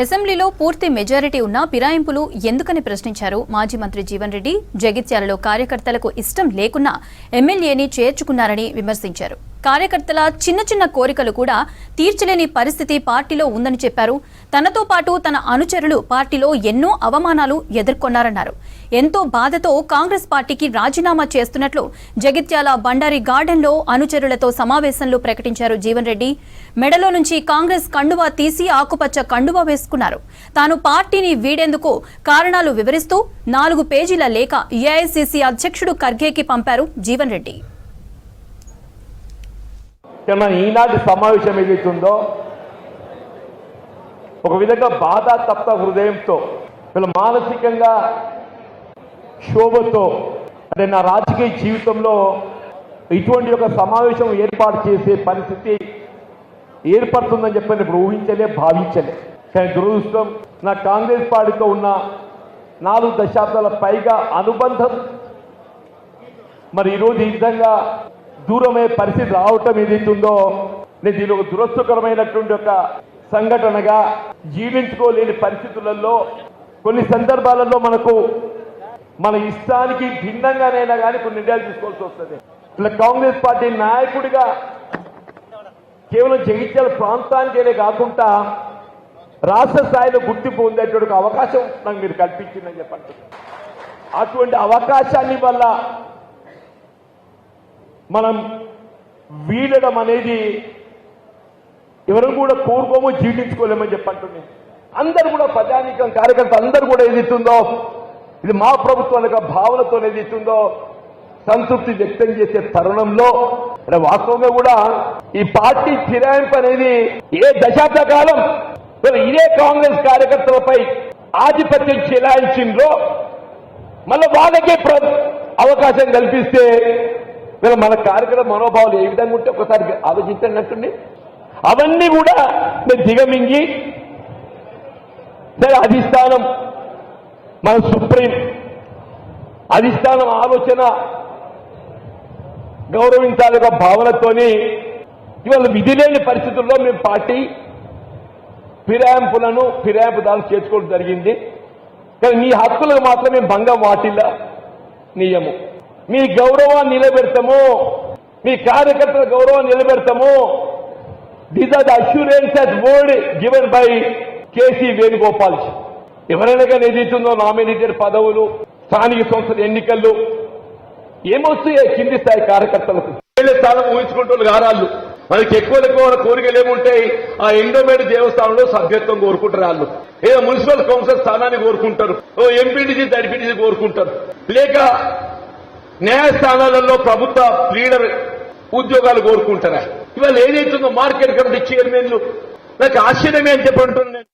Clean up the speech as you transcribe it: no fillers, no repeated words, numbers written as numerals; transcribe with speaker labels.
Speaker 1: అసెంబ్లీలో పూర్తి మెజారిటీ ఉన్న ఫిరాయింపులు ఎందుకని ప్రశ్నించారు మాజీ మంత్రి జీవన్ రెడ్డి. జగిత్యాలలో కార్యకర్తలకు ఇష్టం లేకున్నా ఎమ్మెల్యేని చేర్చుకున్నారని విమర్శించారు. కార్యకర్తల చిన్న చిన్న కోరికలు కూడా తీర్చలేని పరిస్థితి పార్టీలో ఉందని చెప్పారు. తనతో పాటు తన అనుచరులు పార్టీలో ఎన్నో అవమానాలు ఎదుర్కొన్నారన్నారు. ఎంతో బాధతో కాంగ్రెస్ పార్టీకి రాజీనామా చేస్తున్నట్లు జగిత్యాల బండారి గార్డెన్లో అనుచరులతో సమావేశంలో ప్రకటించారు జీవన్ రెడ్డి. మెడలో నుంచి కాంగ్రెస్ కండువా తీసి ఆకుపచ్చ కండువా వేసుకున్నారు. తాను పార్టీని వీడేందుకు కారణాలు వివరిస్తూ 4 పేజీల లేఖ ఏఐసీసీ అధ్యక్షుడు ఖర్గేకి పంపారు జీవన్ రెడ్డి.
Speaker 2: ఈనాటి సమావేశం ఏదైతుందో ఒక విధంగా బాధ తప్త హృదయంతో వీళ్ళ మానసికంగా శోభతో అంటే నా రాజకీయ జీవితంలో ఇటువంటి ఒక సమావేశం ఏర్పాటు చేసే పరిస్థితి ఏర్పడుతుందని చెప్పని ఇప్పుడు ఊహించలే, భావించలే. కానీ దురదృష్టం నా కాంగ్రెస్ పార్టీతో ఉన్న 4 దశాబ్దాల పైగా అనుబంధం మరి ఈరోజు ఈ విధంగా దూరమయ్యే పరిస్థితి రావటం ఏదైతుందో నేను దీని ఒక దురదృష్టకరమైనటువంటి ఒక సంఘటనగా జీవించుకోలేని పరిస్థితులలో కొన్ని సందర్భాలలో మనకు మన ఇష్టానికి భిన్నంగానైనా కానీ కొన్ని నిర్ణయాలు తీసుకోవాల్సి వస్తుంది. ఇట్లా కాంగ్రెస్ పార్టీ నాయకుడిగా కేవలం జగిత్యాల ప్రాంతానికే కాకుండా రాష్ట్ర స్థాయిలో గుర్తింపు పొందేటువంటి అవకాశం నాకు మీరు కల్పించిందని చెప్పండి. అటువంటి అవకాశాన్ని వల్ల మనం వీడడం అనేది ఎవరు కూడా కోరుకోమో జీవించుకోలేమని చెప్పంటుంది. అందరూ కూడా ప్రజానీకం కార్యకర్త అందరూ కూడా ఏదిస్తుందో ఇది మా ప్రభుత్వానికి భావనతో ఏదిస్తుందో సంతృప్తి వ్యక్తం చేసే తరుణంలో వాస్తవంగా కూడా ఈ పార్టీ ఫిరాయింపు అనేది ఏ దశాబ్ద కాలం ఇదే కాంగ్రెస్ కార్యకర్తలపై ఆధిపత్యం చెలాయించిందో మళ్ళీ వాళ్ళకే అవకాశం కల్పిస్తే మన కార్యక్రమ మనోభావాలు ఏ విధంగా ఉంటే ఒకసారి ఆలోచించినట్టుండి అవన్నీ కూడా నేను దిగమింగి సరే అధిష్టానం మన సుప్రీం అధిష్టానం ఆలోచన గౌరవించాలిగా భావనతోని ఇవాళ విధి లేని పరిస్థితుల్లో మేము పార్టీ ఫిరాయింపుదారులు చేర్చుకోవడం జరిగింది. కానీ మీ హక్కులకు మాత్రం మేము భంగం వాటిల్లా నియము. మీ గౌరవాన్ని నిలబెడతాము, మీ కార్యకర్తల గౌరవాన్ని నిలబెడతాము. These are the assurances word given by KC Venugopal. ఎవరైనా కానీ ఏదైతుందో నామినేటెడ్ పదవులు, స్థానిక సంస్థల ఎన్నికల్లో ఏమొస్తాయి కింది స్థాయి కార్యకర్తలకు స్థానం ఊహించుకుంటున్న గారాళ్ళు మనకి ఎక్కువ కోరికలు ఏముంటాయి. ఆ ఎండోమేడ్ దేవస్థానంలో సభ్యత్వం కోరుకుంటారు వాళ్ళు, ఏదో మున్సిపల్ కౌన్సిల్ స్థానాన్ని కోరుకుంటారు, ఓ ఎంపీటీసీ దడిపీటీసీ కోరుకుంటారు, లేక న్యాయస్థానాలలో ప్రభుత్వ లీడర్ ఉద్యోగాలు కోరుకుంటారా. ఇవాళ ఏదైతుందో మార్కెట్ కమిటీ చైర్మన్లు నాకు ఆశ్చర్యమే అని చెప్పంటున్నాను.